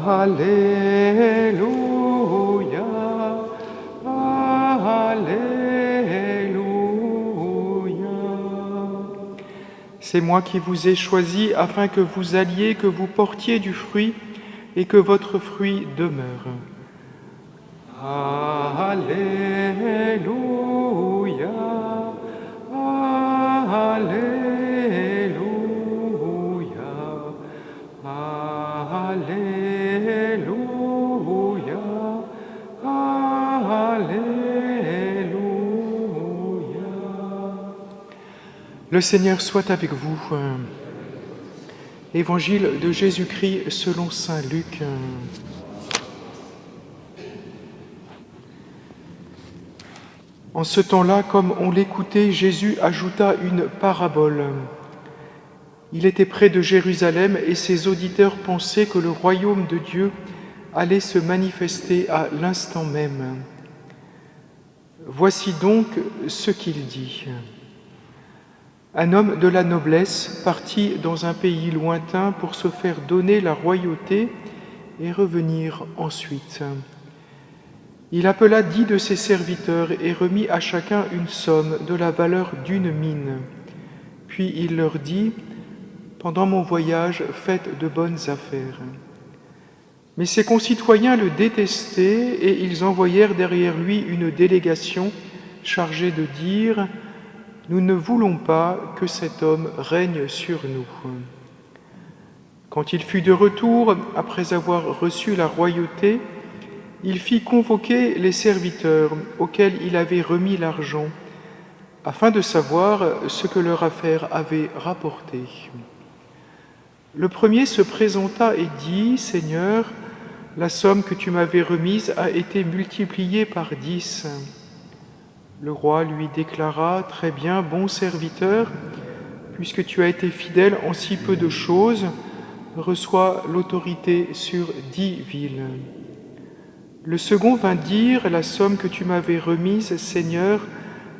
Alléluia, Alléluia. C'est moi qui vous ai choisi afin que vous alliez, que vous portiez du fruit et que votre fruit demeure. Alléluia, Alléluia, Alléluia, Alléluia. Le Seigneur soit avec vous. Évangile de Jésus-Christ selon saint Luc. En ce temps-là, comme on l'écoutait, Jésus ajouta une parabole. Il était près de Jérusalem et ses auditeurs pensaient que le royaume de Dieu allait se manifester à l'instant même. Voici donc ce qu'il dit. Un homme de la noblesse partit dans un pays lointain pour se faire donner la royauté et revenir ensuite. Il appela 10 de ses serviteurs et remit à chacun une somme de la valeur d'une mine. Puis il leur dit : « Pendant mon voyage, faites de bonnes affaires. » Mais ses concitoyens le détestaient et ils envoyèrent derrière lui une délégation chargée de dire : « Nous ne voulons pas que cet homme règne sur nous. » Quand il fut de retour, après avoir reçu la royauté, il fit convoquer les serviteurs auxquels il avait remis l'argent, afin de savoir ce que leur affaire avait rapporté. Le premier se présenta et dit : « Seigneur, la somme que tu m'avais remise a été multipliée par 10. » Le roi lui déclara : « Très bien, bon serviteur, puisque tu as été fidèle en si peu de choses, reçois l'autorité sur 10 villes. » Le second vint dire : « La somme que tu m'avais remise, Seigneur,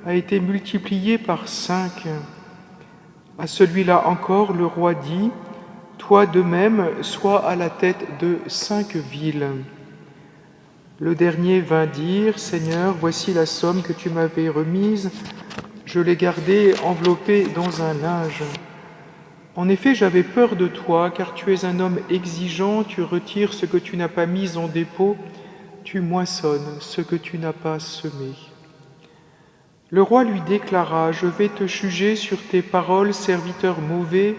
a été multipliée par 5. » À celui-là encore, le roi dit : « Toi de même, sois à la tête de 5 villes. » Le dernier vint dire : « Seigneur, voici la somme que tu m'avais remise, je l'ai gardée enveloppée dans un linge. En effet, j'avais peur de toi, car tu es un homme exigeant, tu retires ce que tu n'as pas mis en dépôt, tu moissonnes ce que tu n'as pas semé. » Le roi lui déclara : « Je vais te juger sur tes paroles, serviteur mauvais.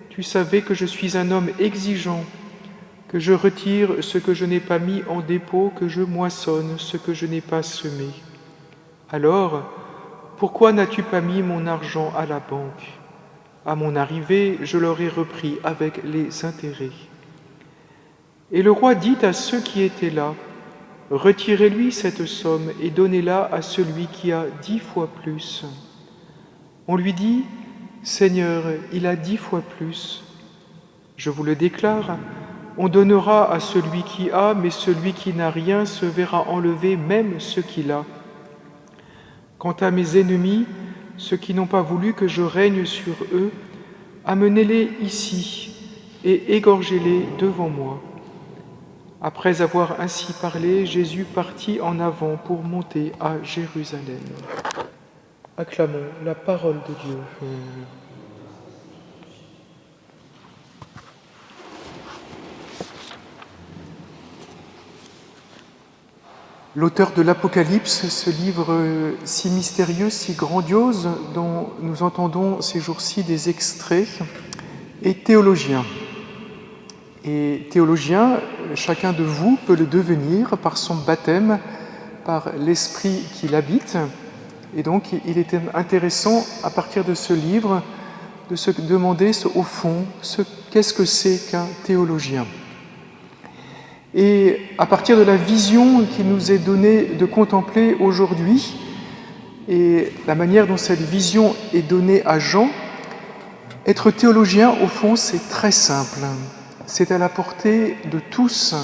Tu savais que je suis un homme exigeant, que je retire ce que je n'ai pas mis en dépôt, que je moissonne ce que je n'ai pas semé. Alors, pourquoi n'as-tu pas mis mon argent à la banque ? À mon arrivée, je l'aurais repris avec les intérêts. » Et le roi dit à ceux qui étaient là : « Retirez-lui cette somme et donnez-la à celui qui a 10 fois plus. » On lui dit : « Seigneur, il a 10 fois plus. » Je vous le déclare, on donnera à celui qui a, mais celui qui n'a rien se verra enlever même ce qu'il a. Quant à mes ennemis, ceux qui n'ont pas voulu que je règne sur eux, amenez-les ici et égorgez-les devant moi. » Après avoir ainsi parlé, Jésus partit en avant pour monter à Jérusalem. Acclamons la parole de Dieu. L'auteur de l'Apocalypse, ce livre si mystérieux, si grandiose, dont nous entendons ces jours-ci des extraits, est théologien. Et théologien, chacun de vous peut le devenir par son baptême, par l'esprit qui l'habite. Et donc, il était intéressant, à partir de ce livre, de se demander au fond, qu'est-ce que c'est qu'un théologien ? Et à partir de la vision qui nous est donnée de contempler aujourd'hui, et la manière dont cette vision est donnée à Jean, être théologien, au fond, c'est très simple. C'est à la portée de tous.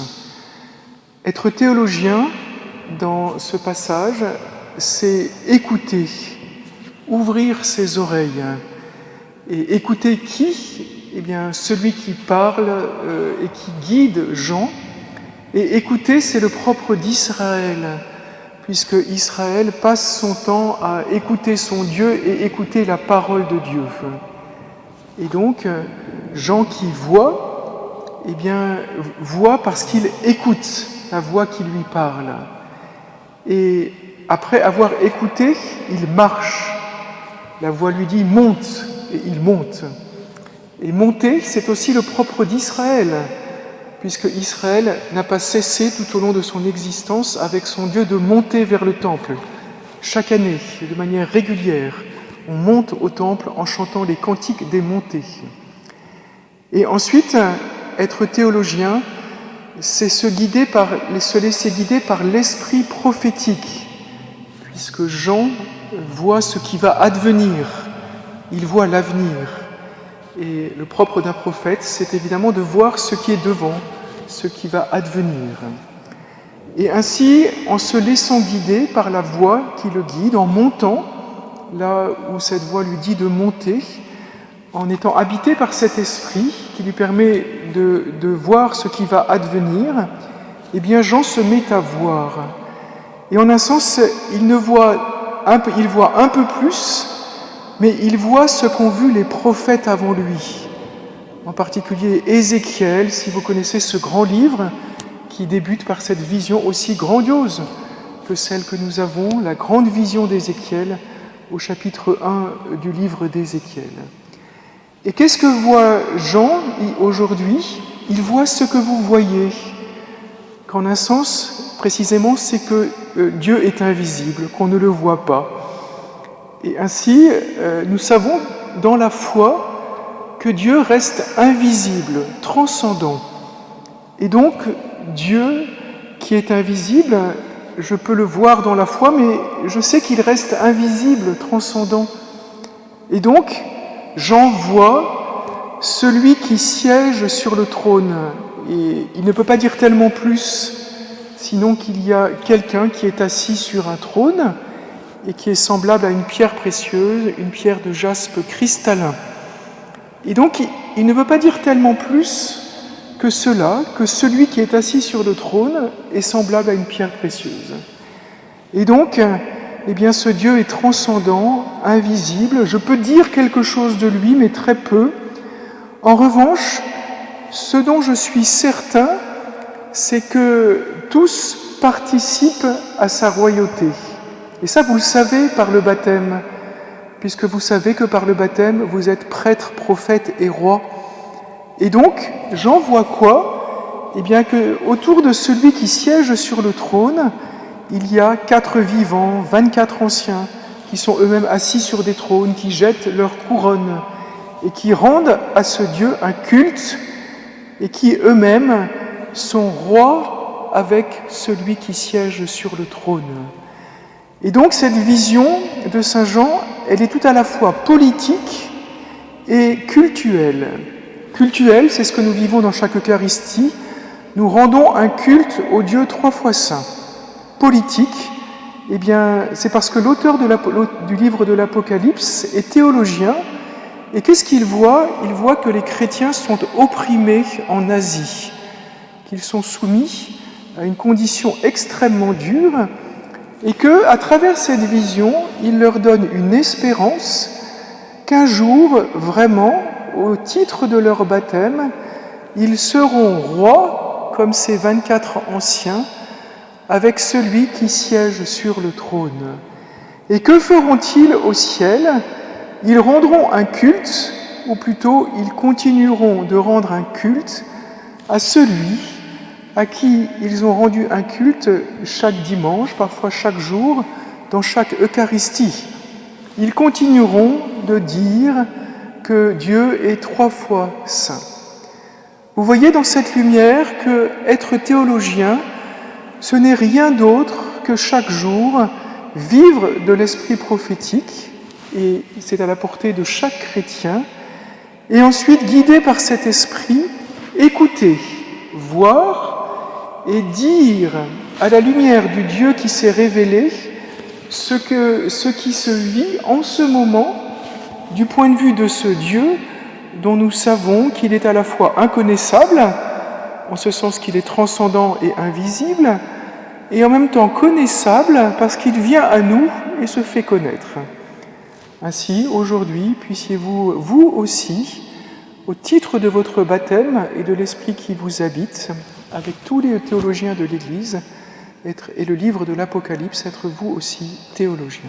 Être théologien, dans ce passage, c'est écouter, ouvrir ses oreilles. Et écouter qui ? Eh bien, celui qui parle et qui guide Jean, Et écouter, c'est le propre d'Israël, puisque Israël passe son temps à écouter son Dieu et écouter la parole de Dieu. Et donc, Jean qui voit, eh bien, voit parce qu'il écoute la voix qui lui parle. Et après avoir écouté, il marche. La voix lui dit « monte » et il monte. Et monter, c'est aussi le propre d'Israël, puisque Israël n'a pas cessé tout au long de son existence avec son Dieu de monter vers le temple. Chaque année, de manière régulière, on monte au temple en chantant les cantiques des montées. Et ensuite, être théologien, c'est se laisser guider par l'esprit prophétique, puisque Jean voit ce qui va advenir, il voit l'avenir. Et le propre d'un prophète, c'est évidemment de voir ce qui est devant, ce qui va advenir. Et ainsi, en se laissant guider par la voix qui le guide, en montant, là où cette voix lui dit de monter, en étant habité par cet esprit qui lui permet de voir ce qui va advenir, eh bien Jean se met à voir. Et en un sens, il voit un peu plus, mais il voit ce qu'ont vu les prophètes avant lui. En particulier Ézéchiel, si vous connaissez ce grand livre, qui débute par cette vision aussi grandiose que celle que nous avons, la grande vision d'Ézéchiel, au chapitre 1 du livre d'Ézéchiel. Et qu'est-ce que voit Jean aujourd'hui ? Il voit ce que vous voyez, qu'en un sens, précisément, c'est que Dieu est invisible, qu'on ne le voit pas. Et ainsi, nous savons dans la foi que Dieu reste invisible, transcendant. Et donc, Dieu qui est invisible, je peux le voir dans la foi, mais je sais qu'il reste invisible, transcendant. Et donc, Jean voit celui qui siège sur le trône. Et il ne peut pas dire tellement plus, sinon qu'il y a quelqu'un qui est assis sur un trône et qui est semblable à une pierre précieuse, une pierre de jaspe cristallin. Et donc, il ne peut pas dire tellement plus que cela, que celui qui est assis sur le trône est semblable à une pierre précieuse. Et donc, eh bien, ce Dieu est transcendant, invisible. Je peux dire quelque chose de lui, mais très peu. En revanche, ce dont je suis certain, c'est que tous participent à sa royauté. Et ça, vous le savez par le baptême, puisque vous savez que par le baptême, vous êtes prêtre, prophète et roi. Et donc, Jean voit quoi ? Eh bien, qu'autour de celui qui siège sur le trône, il y a 4 vivants, 24 anciens, qui sont eux-mêmes assis sur des trônes, qui jettent leurs couronnes et qui rendent à ce Dieu un culte et qui eux-mêmes sont rois avec celui qui siège sur le trône. Et donc cette vision de Saint Jean, elle est tout à la fois politique et cultuelle. Cultuelle, c'est ce que nous vivons dans chaque Eucharistie. Nous rendons un culte au Dieu 3 fois saint. Politique, eh bien, c'est parce que l'auteur du livre de l'Apocalypse est théologien. Et qu'est-ce qu'il voit ? Il voit que les chrétiens sont opprimés en Asie, qu'ils sont soumis à une condition extrêmement dure, et que, à travers cette vision, il leur donne une espérance qu'un jour, vraiment, au titre de leur baptême, ils seront rois comme ces 24 anciens, avec celui qui siège sur le trône. Et que feront-ils au ciel ? Ils rendront un culte, ou plutôt ils continueront de rendre un culte à celui à qui ils ont rendu un culte chaque dimanche, parfois chaque jour, dans chaque Eucharistie. Ils continueront de dire que Dieu est 3 fois saint. Vous voyez dans cette lumière que être théologien, ce n'est rien d'autre que chaque jour vivre de l'esprit prophétique, et c'est à la portée de chaque chrétien, et ensuite, guidé par cet esprit, écouter, voir et dire à la lumière du Dieu qui s'est révélé ce qui se vit en ce moment du point de vue de ce Dieu dont nous savons qu'il est à la fois inconnaissable, en ce sens qu'il est transcendant et invisible, et en même temps connaissable parce qu'il vient à nous et se fait connaître. Ainsi, aujourd'hui, puissiez-vous, vous aussi, au titre de votre baptême et de l'Esprit qui vous habite, avec tous les théologiens de l'Église et le livre de l'Apocalypse, être vous aussi théologien.